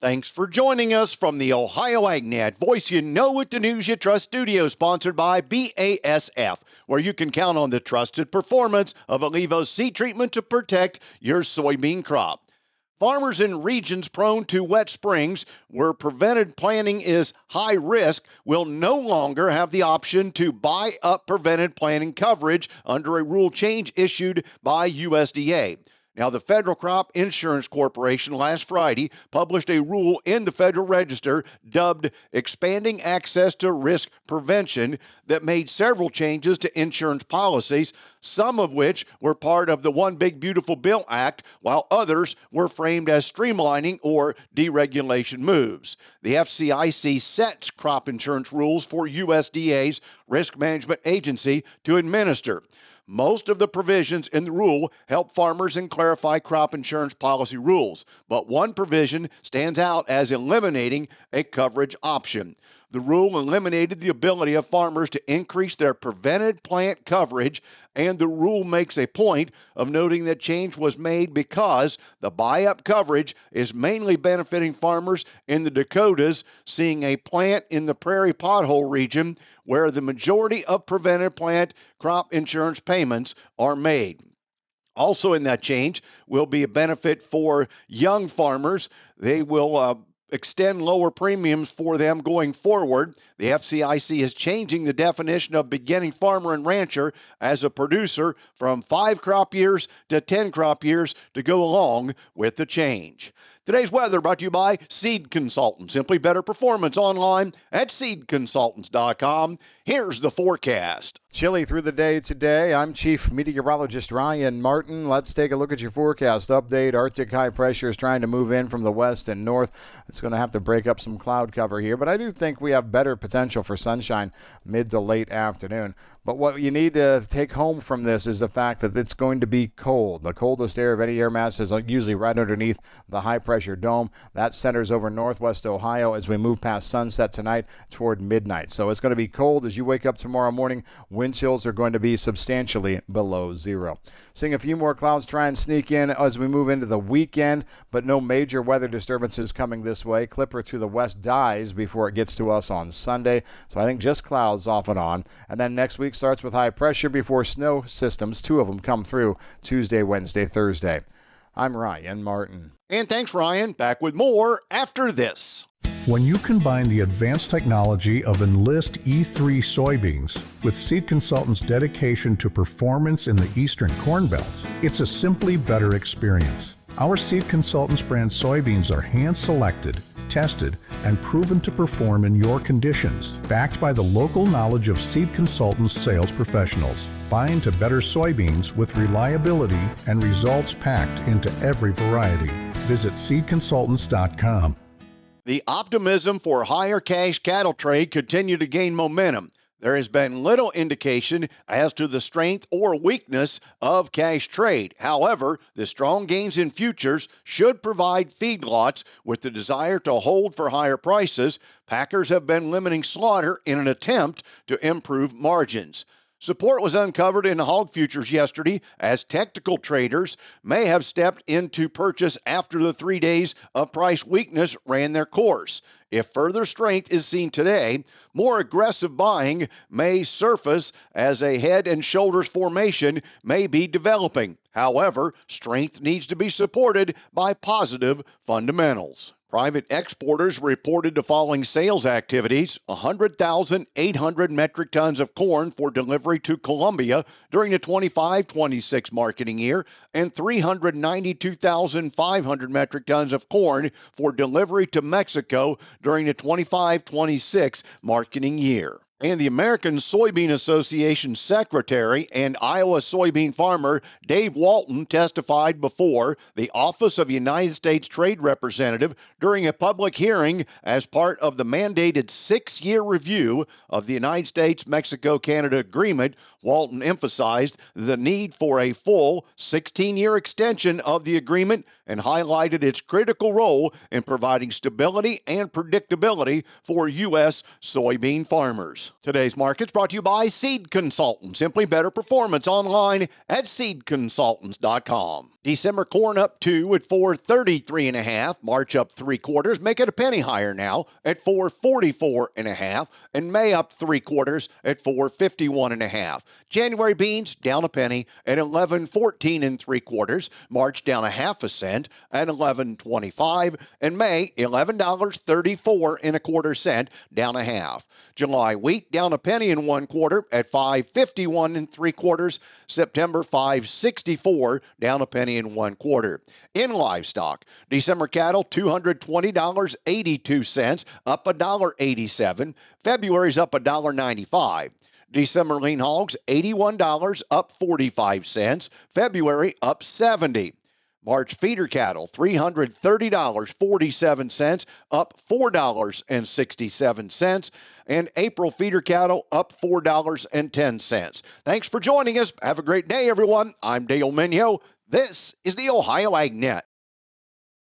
Thanks for joining us from the Ohio AgNet Voice You Know with the News You Trust studio, sponsored by BASF, where you can count on the trusted performance of Allevo's seed treatment to protect your soybean crop. Farmers in regions prone to wet springs where prevented planting is high risk will no longer have the option to buy up prevented planting coverage under a rule change issued by USDA. Now, the Federal Crop Insurance Corporation last Friday published a rule in the Federal Register dubbed Expanding Access to Risk Prevention that made several changes to insurance policies, some of which were part of the One Big Beautiful Bill Act, while others were framed as streamlining or deregulation moves. The FCIC sets crop insurance rules for USDA's risk management agency to administer. Most of the provisions in the rule help farmers and clarify crop insurance policy rules, but one provision stands out as eliminating a coverage option. The rule eliminated the ability of farmers to increase their prevented plant coverage, and the rule makes a point of noting that change was made because the buy-up coverage is mainly benefiting farmers in the Dakotas, seeing a plant in the prairie pothole region where the majority of prevented plant crop insurance payments are made. Also in that change will be a benefit for young farmers. They will extend lower premiums for them going forward. The FCIC is changing the definition of beginning farmer and rancher as a producer from 5 crop years to 10 crop years to go along with the change. Today's weather brought to you by Seed Consultants. Simply better performance online at seedconsultants.com. Here's the forecast. Chilly through the day today. I'm Chief Meteorologist Ryan Martin. Let's take a look at your forecast update. Arctic high pressure is trying to move in from the west and north. It's going to have to break up some cloud cover here, but I do think we have better potential for sunshine mid to late afternoon. But what you need to take home from this is the fact that it's going to be cold. The coldest air of any air mass is usually right underneath the high-pressure dome. That centers over northwest Ohio as we move past sunset tonight toward midnight. So it's going to be cold as you wake up tomorrow morning. Wind chills are going to be substantially below zero. Seeing a few more clouds try and sneak in as we move into the weekend, but no major weather disturbances coming this way. Clipper to the west dies before it gets to us on Sunday. So I think just clouds off and on. And then next week starts with high pressure before snow systems. 2 of them come through Tuesday, Wednesday, Thursday. I'm Ryan Martin. And thanks, Ryan. Back with more after this. When you combine the advanced technology of Enlist E3 soybeans with Seed Consultants' dedication to performance in the eastern corn belt, it's a simply better experience. Our Seed Consultants brand soybeans are hand-selected, tested, and proven to perform in your conditions, backed by the local knowledge of Seed Consultants sales professionals. Buy into better soybeans with reliability and results packed into every variety. Visit seedconsultants.com. The optimism for higher cash cattle trade continued to gain momentum. There has been little indication as to the strength or weakness of cash trade. However, the strong gains in futures should provide feedlots with the desire to hold for higher prices. Packers have been limiting slaughter in an attempt to improve margins. Support was uncovered in the hog futures yesterday as technical traders may have stepped into purchase after the 3 days of price weakness ran their course. If further strength is seen today, more aggressive buying may surface as a head and shoulders formation may be developing. However, strength needs to be supported by positive fundamentals. Private exporters reported the following sales activities: 100,800 metric tons of corn for delivery to Colombia during the 25-26 marketing year, and 392,500 metric tons of corn for delivery to Mexico during the 25-26 marketing year. And the American Soybean Association Secretary and Iowa soybean farmer Dave Walton testified before the Office of United States Trade Representative during a public hearing as part of the mandated 6-year review of the United States-Mexico-Canada Agreement. Walton emphasized the need for a full 16-year extension of the agreement and highlighted its critical role in providing stability and predictability for U.S. soybean farmers. Today's market's brought to you by Seed Consultants. Simply better performance online at seedconsultants.com. December corn up 2 at 433 and a half. March up 3/4, make it a penny higher now at 444 and a half. And May up 3/4 at 451 and a half. January beans down a penny at 11.14 3/4. March down a half a cent at 11.25. And May $11.34 1/4 down a half. July wheat down a penny and 1/4 at 551 3/4. September 564 down a penny and 1/4. In livestock, December cattle $220.82, up $1.87. February's up $1.95. December lean hogs $81, up 45 cents. February up 70. March feeder cattle $330.47, up $4.67. And April feeder cattle up $4.10. Thanks for joining us. Have a great day, everyone. I'm Dale Minyo. This is the Ohio AgNet.